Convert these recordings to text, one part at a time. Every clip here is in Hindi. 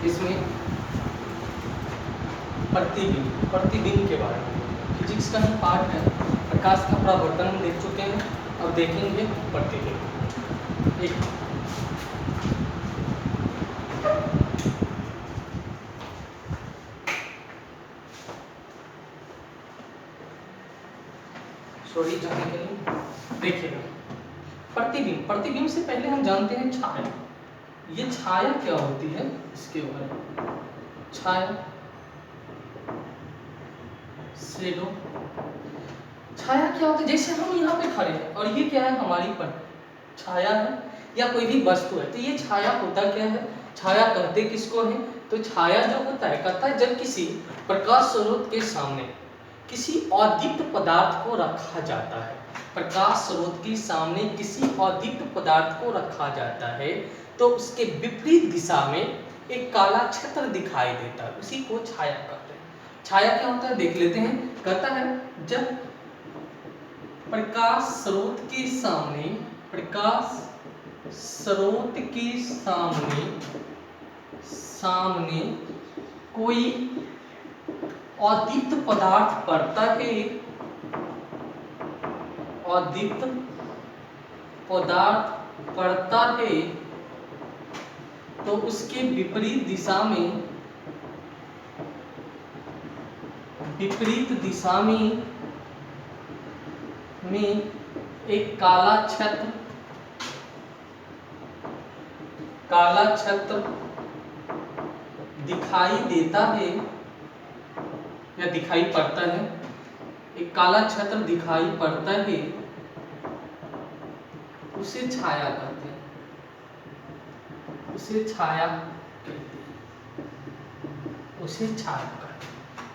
इसमें प्रतिबिंब के बारे में फिजिक्स का ही पार्ट है। प्रकाश का परावर्तन हम देख चुके हैं, अब देखेंगे प्रतिबिंब। एक सॉरी जाने के लिए देखिएगा, प्रतिबिंब से पहले हम जानते हैं छाया। ये छाया क्या होती है इसके बारे में। छाया, शैडो, छाया क्या होती है? जैसे हम यहाँ पे खड़े हैं और ये क्या है, हमारी पर छाया है या कोई भी वस्तु है, तो ये छाया होता क्या है? छाया कहते किसको है? तो छाया जो होता है, कहता है जब किसी प्रकाश स्रोत के सामने किसी अदीप्त पदार्थ को रखा जाता है, प्रकाश स्रोत के सामने किसी अदीप्त पदार्थ को रखा जाता है, तो उसके विपरीत दिशा में एक काला क्षेत्र दिखाई देता है, उसी को छाया कहते हैं। छाया क्या होता है देख लेते हैं। कहता है जब प्रकाश स्रोत के सामने, प्रकाश स्रोत के सामने कोई अदीप्त पदार्थ पड़ता है, अदीप्त पदार्थ पड़ता है, तो उसके विपरीत दिशा में एक काला क्षेत्र दिखाई देता है या दिखाई पड़ता है, एक काला क्षेत्र दिखाई पड़ता है, उसे छाया कहते हैं, उसे छाया कहते हैं।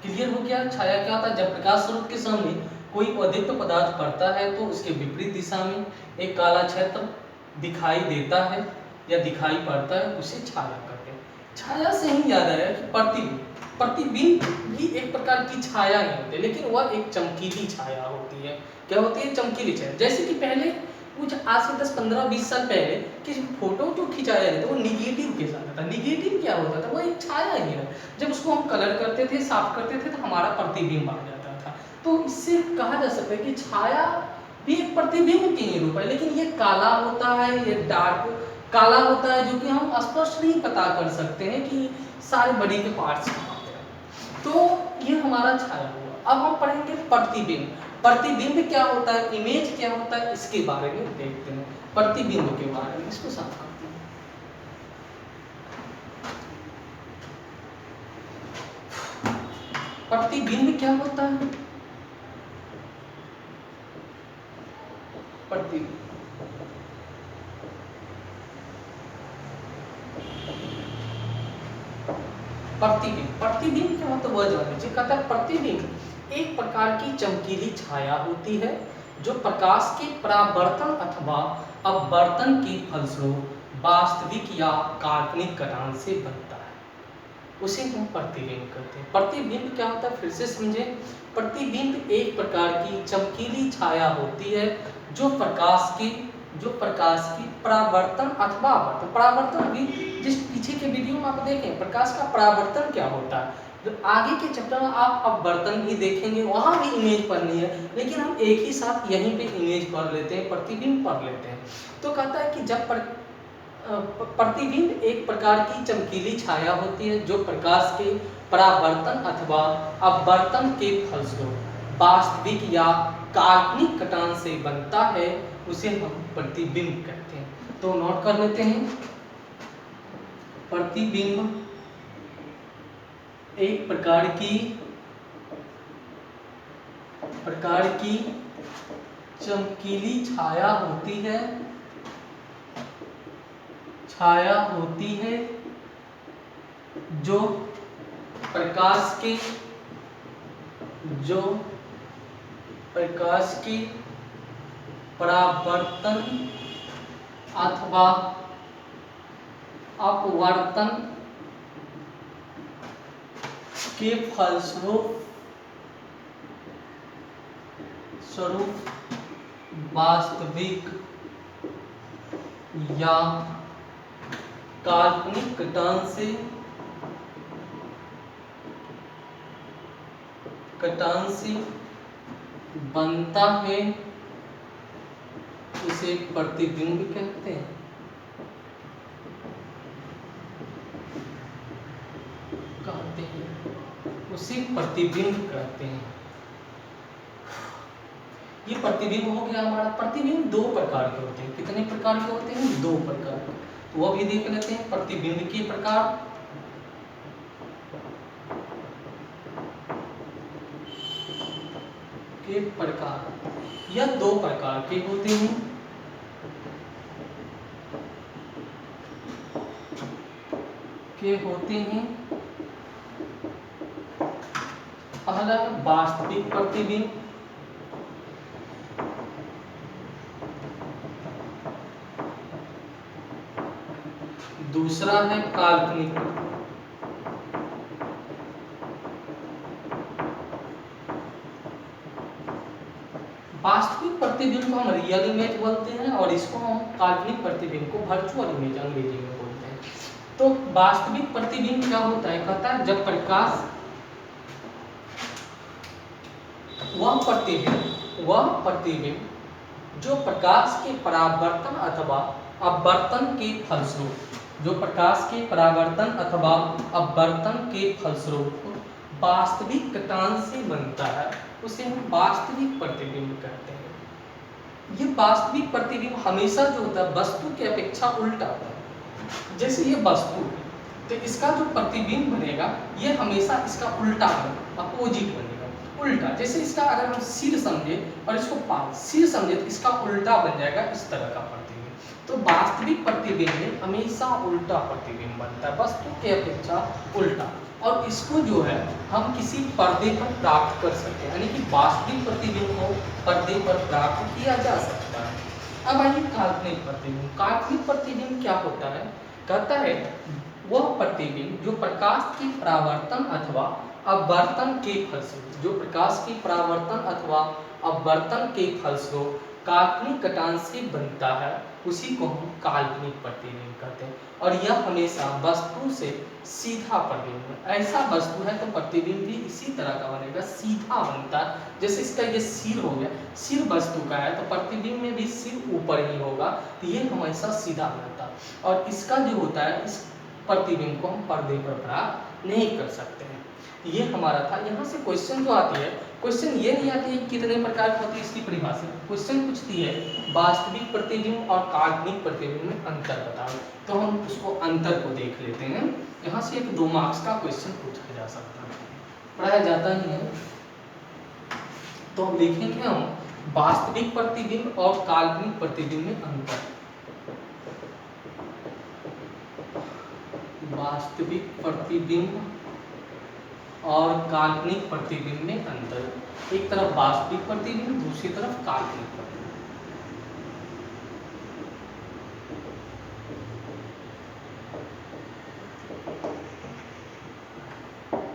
क्लियर हो गया? छाया क्या होता है? जब प्रकाश स्रोत के सामने कोई अदीप्त पदार्थ पड़ता है तो उसके विपरीत दिशा में एक काला क्षेत्र दिखाई देता है या दिखाई पड़ता है, उसे छाया कहते हैं। छाया से ही याद आया कि प्रतिबिंब भी एक प्रकार की छाया ही होती है, लेकिन वह एक चमकीली छाया होती है। क्या होती है? चमकीली छाया। जैसे कि पहले कुछ आज से 10-15-20 साल पहले किसी फोटो जो खिंचाया जाता वो निगेटिव के साथ था। निगेटिव क्या होता था? वो एक छाया ही है। जब उसको हम कलर करते थे, साफ करते थे, तो हमारा प्रतिबिंब आ जाता था। तो इससे कहा जा सकता है कि छाया भी एक प्रतिबिंब के ही रूप है, लेकिन ये काला होता है, ये डार्क काला होता है, जो कि हम स्पष्ट नहीं पता कर सकते हैं कि सारे बॉडी के पार्ट्स कहाँ पे। तो ये हमारा छाया हुआ। अब हम पढ़ेंगे प्रतिबिंब। प्रतिबिंब क्या होता है, इमेज क्या होता है, इसके बारे में देखते हैं। प्रतिबिंब के बारे में इसको साफ करते हैं। प्रतिबिंब क्या होता है? प्रतिबिंब प्रतिबिंब क्या होता है वह जान लीजिए। कहता है प्रतिबिंब एक प्रकार की चमकीली छाया होती है जो प्रकाश के परावर्तन अथवा अपवर्तन के फलस्वरूप वास्तविक या काल्पनिक कटान से बनता है, उसे हम प्रतिबिंब कहते हैं। प्रतिबिंब क्या होता है फिर से समझे। प्रतिबिंब एक प्रकार की चमकीली छाया होती है जो प्रकाश की परावर्तन अथवा अपवर्तन, परावर्तन भी जिस पीछे के वीडियो में आप देखें प्रकाश का परावर्तन क्या होता है, तो आगे के चैप्टर में आप अपवर्तन भी देखेंगे, वहां भी इमेज पढ़नी है, लेकिन हम एक ही साथ यहीं पे इमेज पढ़ लेते हैं, प्रतिबिंब पढ़ लेते हैं। तो कहता है कि जब प्रतिबिंब एक प्रकार की चमकीली छाया होती है जो प्रकाश के परावर्तन अथवा अपवर्तन के फलस्वरूप वास्तविक या काल्पनिक कटान से बनता है, उसे हम प्रतिबिंब कहते हैं। तो नोट कर लेते हैं, प्रतिबिंब एक प्रकार की चमकीली छाया होती है जो प्रकाश के परावर्तन अथवा अपवर्तन के फलस्वरूप वास्तविक या काल्पनिक कटान से कटान से बनता है उसे प्रतिबिंब कहते हैं। उसे प्रतिबिंब कहते हैं। ये प्रतिबिंब हो गया हमारा। प्रतिबिंब दो प्रकार के होते हैं। कितने प्रकार के होते हैं? दो प्रकार के। तो वो भी देख लेते हैं। प्रतिबिंब के प्रकार, यह दो प्रकार के होते हैं। पहला है वास्तविक प्रतिबिंब, दूसरा है काल्पनिक। वास्तविक प्रतिबिंब को हम रियल इमेज बोलते हैं और इसको हम काल्पनिक प्रतिबिंब को वर्चुअल इमेज अंग्रेजी में बोलते हैं। तो वास्तविक प्रतिबिंब क्या होता है? कहता है जब प्रकाश वह प्रतिबिंब जो प्रकाश के परावर्तन अथवा अपवर्तन के फलस्वरूप, जो प्रकाश के परावर्तन अथवा अपवर्तन के फलस्वरूप वास्तविक कटान से बनता है, उसे हम वास्तविक प्रतिबिंब कहते हैं। ये वास्तविक प्रतिबिंब हमेशा जो होता है वस्तु की अपेक्षा उल्टा होता है। जैसे ये वस्तु, तो इसका जो प्रतिबिंब बनेगा ये हमेशा इसका उल्टा बनेगा, अपोजिट बनेगा, उल्टा। जैसे इसका अगर हम सिर समझे और इसको सिर समझे तो इसका उल्टा बन जाएगा, इस तरह का प्रतिबिंब। तो वास्तविक प्रतिबिंब में हमेशा उल्टा प्रतिबिंब बनता है, वस्तु की अपेक्षा उल्टा। और इसको जो है हम किसी पर्दे पर प्राप्त कर सकते हैं, यानी कि वास्तविक प्रतिबिंब को पर्दे पर प्राप्त किया जा सकता है। अब आइए काल्पनिक प्रतिबिंब। काल्पनिक प्रतिबिंब क्या होता है? कहता है वह प्रतिबिंब जो प्रकाश की परावर्तन अथवा अपवर्तन के फलस्वरूप, जो प्रकाश की परावर्तन अथवा अपवर्तन के फलस्वरूप काल्पनिक कटान से बनता है, उसी को हम काल्पनिक प्रतिबिंब कहते हैं। और यह हमेशा वस्तु से सीधा प्रतिबिंब, ऐसा वस्तु है तो प्रतिबिंब भी इसी तरह का बनेगा, सीधा बनता है। जैसे इसका ये सिर हो गया, सिर वस्तु का है तो प्रतिबिंब में भी सिर ऊपर ही होगा, तो ये हमेशा सीधा बनता है। और इसका जो होता है, इस प्रतिबिंब को हम पर्दे पर प्राप्त नहीं कर सकते हैं। ये हमारा था। यहाँ से क्वेश्चन जो आती है, क्वेश्चन ये नहीं आती है कितने प्रकार की होती है इसकी परिभाषा, क्वेश्चन पूछती है वास्तविक प्रतिबिंब और काल्पनिक प्रतिबिंब में अंतर बताओ। तो हम उसको अंतर को देख लेते हैं। यहाँ से एक 2 मार्क्स का क्वेश्चन पूछा जा सकता है, पढ़ाया जाता ही है। तो हम देखेंगे हम वास्तविक प्रतिबिंब और काल्पनिक प्रतिबिंब में अंतर। वास्तविक प्रतिबिंब और काल्पनिक प्रतिबिंब में अंतर। एक तरफ वास्तविक प्रतिबिंब, दूसरी तरफ काल्पनिक प्रतिबिंब।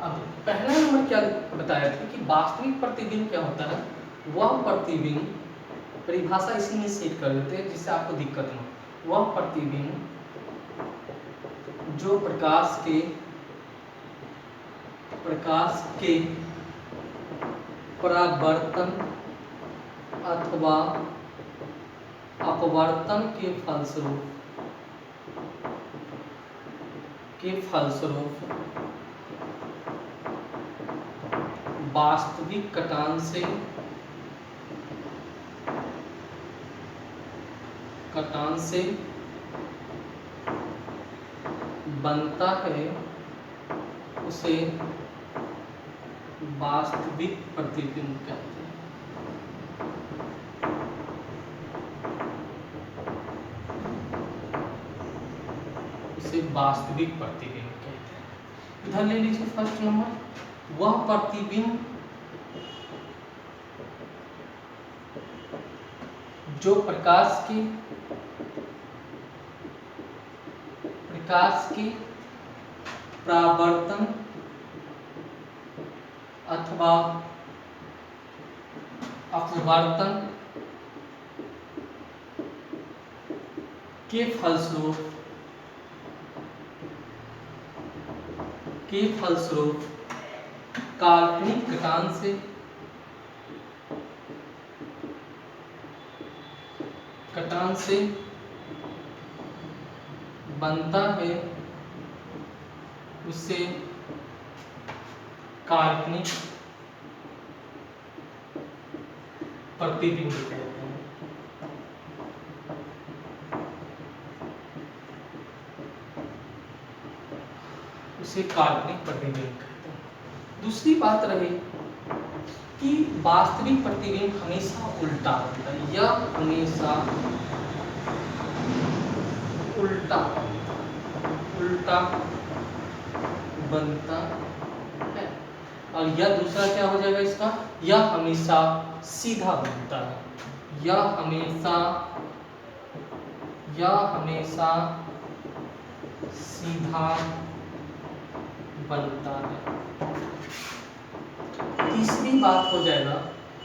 अब पहला नंबर क्या बताया था कि वास्तविक प्रतिबिंब क्या होता है? वह प्रतिबिंब, परिभाषा इसी में सेट कर देते हैं जिससे आपको दिक्कत न हो। वह प्रतिबिंब जो प्रकाश के परावर्तन अथवा अपवर्तन के फलस्वरूप वास्तविक कटान से बनता है, उसे वास्तविक प्रतिबिंब कहते हैं। उसे वास्तविक प्रतिबिंब कहते हैं। इधर ले लीजिए फर्स्ट नंबर, वह प्रतिबिंब जो प्रकाश के परावर्तन अथवा अपवर्तन के फलस्वरूप काल्पनिक कटान से बनता है उसे काल्पनिक प्रतिबिंब कहते हैं। उसे काल्पनिक प्रतिबिंब कहते हैं। दूसरी बात रही कि वास्तविक प्रतिबिंब हमेशा उल्टा होता है या हमेशा उल्टा बनता है, और यह दूसरा क्या हो जाएगा इसका, यह हमेशा सीधा बनता है, यह हमेशा सीधा बनता है। तीसरी बात हो जाएगा,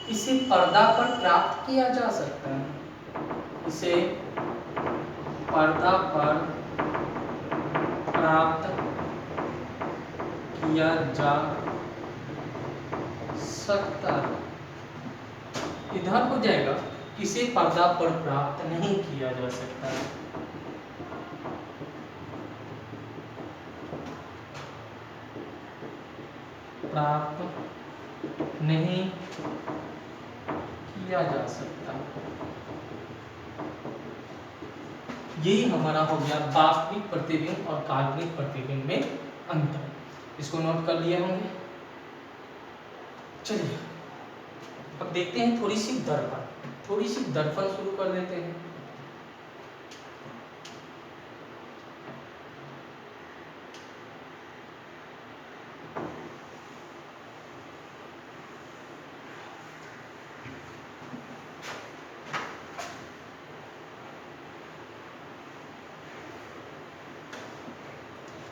इसे पर्दा पर प्राप्त किया जा सकता है, इसे पर्दा पर प्राप्त किया जा सकता है। इधर हो जाएगा, इसे पर्दा पर प्राप्त नहीं किया जा सकता है। प्राप्त नहीं किया जा सकता। यही हमारा हो गया वास्तविक प्रतिबिंब और काल्पनिक प्रतिबिंब में अंतर। इसको नोट कर लिए होंगे। चलिए अब देखते हैं थोड़ी सी दर्पण शुरू कर देते हैं।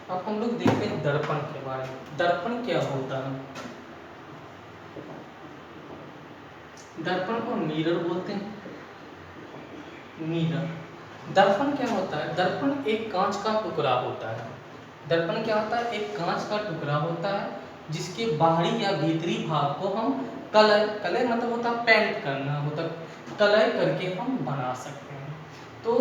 अब हम लोग देखते हैं दर्पण के बारे में। दर्पण क्या होता है? दर्पण को मिरर बोलते हैं। मिरर। दर्पण क्या होता है? दर्पण एक कांच का टुकड़ा होता है। दर्पण क्या होता है? एक कांच का टुकड़ा होता है जिसके बाहरी या भीतरी भाग को हम कलर मतलब होता है पेंट करना होता, कलर करके हम बना सकते हैं। तो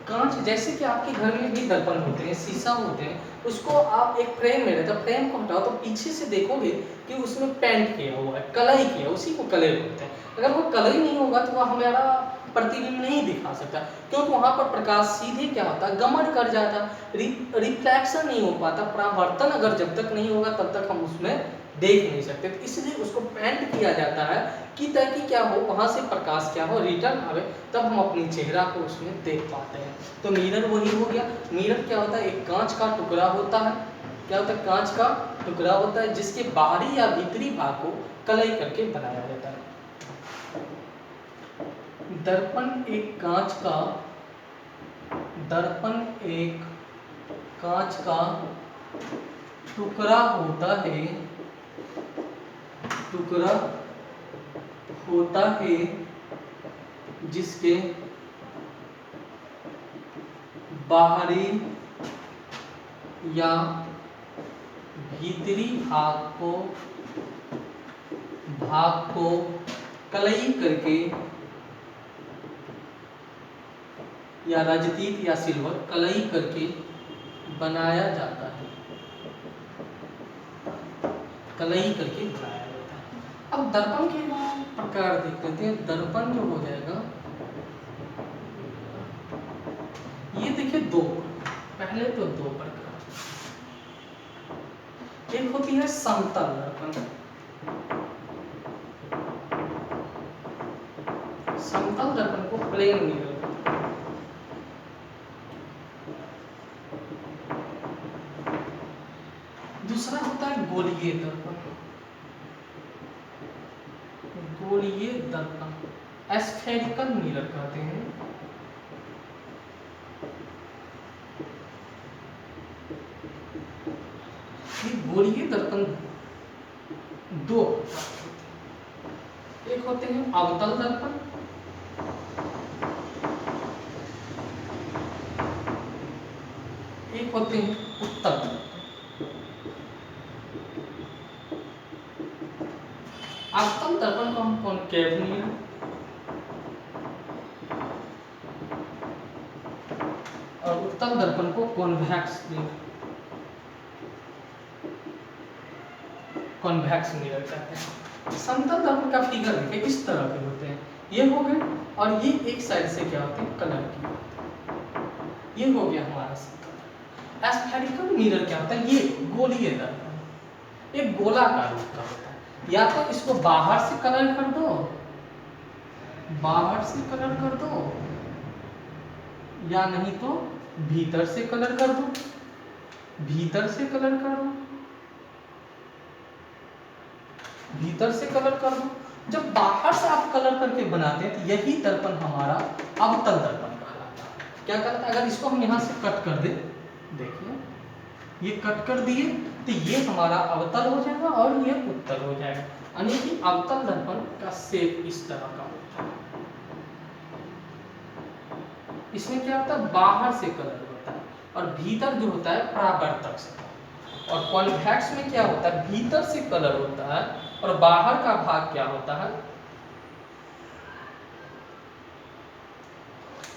कांच, जैसे कि आपके घर में भी दर्पण होते हैं, शीशा होते हैं, उसको आप एक फ्रेम में रहता, फ्रेम को हटाओ तो पीछे से देखोगे कि उसमें पेंट किया हुआ है, कलर किया, उसी को कलर बोलते हैं। अगर वो कलर ही नहीं होगा तो वह हमारा प्रतिबिंब नहीं दिखा सकता, क्योंकि वहाँ पर प्रकाश सीधे क्या होता है, गमन कर जाता, रिफ्लेक्शन नहीं हो पाता, परावर्तन अगर जब तक नहीं होगा तब तक हम उसमें देख नहीं सकते। तो इसलिए उसको पेंट किया जाता है कि ताकि क्या हो, वहाँ से प्रकाश क्या हो, रिटर्न आवे, तब हम अपनी चेहरा को उसमें देख पाते हैं। तो मिरर वही हो गया। मिरर क्या होता है? एक कांच का टुकड़ा होता है। क्या होता है? कांच का टुकड़ा होता है जिसके बाहरी या भीतरी भाग को कलई करके बनाया जाता है। दर्पण एक कांच का टुकड़ा होता है जिसके बाहरी या भीतरी भाग को कलई करके या रजतीत या सिल्वर कलई करके बनाया जाता है, कलई करके बनाया जाता है। अब दर्पण के प्रकार देख लेते हैं। दर्पण जो हो जाएगा, ये देखिए दो, पहले तो दो प्रकार। एक होती है समतल दर्पण। समतल दर्पण को प्लेन मिरर। दूसरा होता है गोलीय दर्पण। गोलीय दर्पण एस्फेरिकल मिरर कहते हैं। ये गोलीय दर्पण दो होते हैं। एक होते हैं अवतल दर्पण, एक होते हैं उत्तल दर्पण। समतल दर्पण को हम कॉनकेव मिरर और उत्तल दर्पण को कॉन्वेक्स मिरर कहते हैं। समतल दर्पण का फिगर देखिए इस तरह के होते हैं, ये हो गए, और ये एक साइड से क्या होते हैं, कलर की होते हैं। ये हो गया हमारा समतल। एस्फेरिकल मिरर क्या होता है, ये गोलीय दर्पण एक गोलाकार रूप का होता है। या तो इसको बाहर से कलर कर दो, बाहर से कलर कर दो, या नहीं तो भीतर से कलर कर दो, भीतर से कलर कर दो, भीतर से कलर कर दो। जब बाहर से आप कलर करके बनाते हैं तो यही दर्पण हमारा अवतल दर्पण कहलाता है। क्या कहलाता है? अगर इसको हम यहाँ से कट कर दे, देखिए ये कट कर दिए तो ये हमारा अवतल हो जाएगा और ये उत्तल हो जाएगा। यानी कि अवतल दर्पण का शेप इस तरह का होता है। इसमें क्या होता है, बाहर से कलर होता है और भीतर जो होता है परावर्तक सतह। और कॉन्वेक्स में क्या होता है, भीतर से कलर होता है और बाहर का भाग क्या होता है,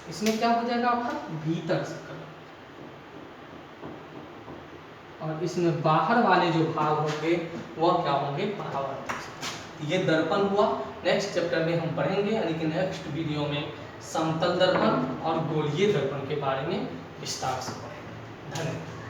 इसमें क्या हो जाएगा आपका, भीतर से कलर, और इसमें बाहर वाले जो भाग होंगे वह क्या होंगे, परावर्तक सतह। ये दर्पण हुआ। नेक्स्ट चैप्टर में हम पढ़ेंगे, यानी कि नेक्स्ट वीडियो में समतल दर्पण और गोलीय दर्पण के बारे में विस्तार से पढ़ेंगे। धन्यवाद।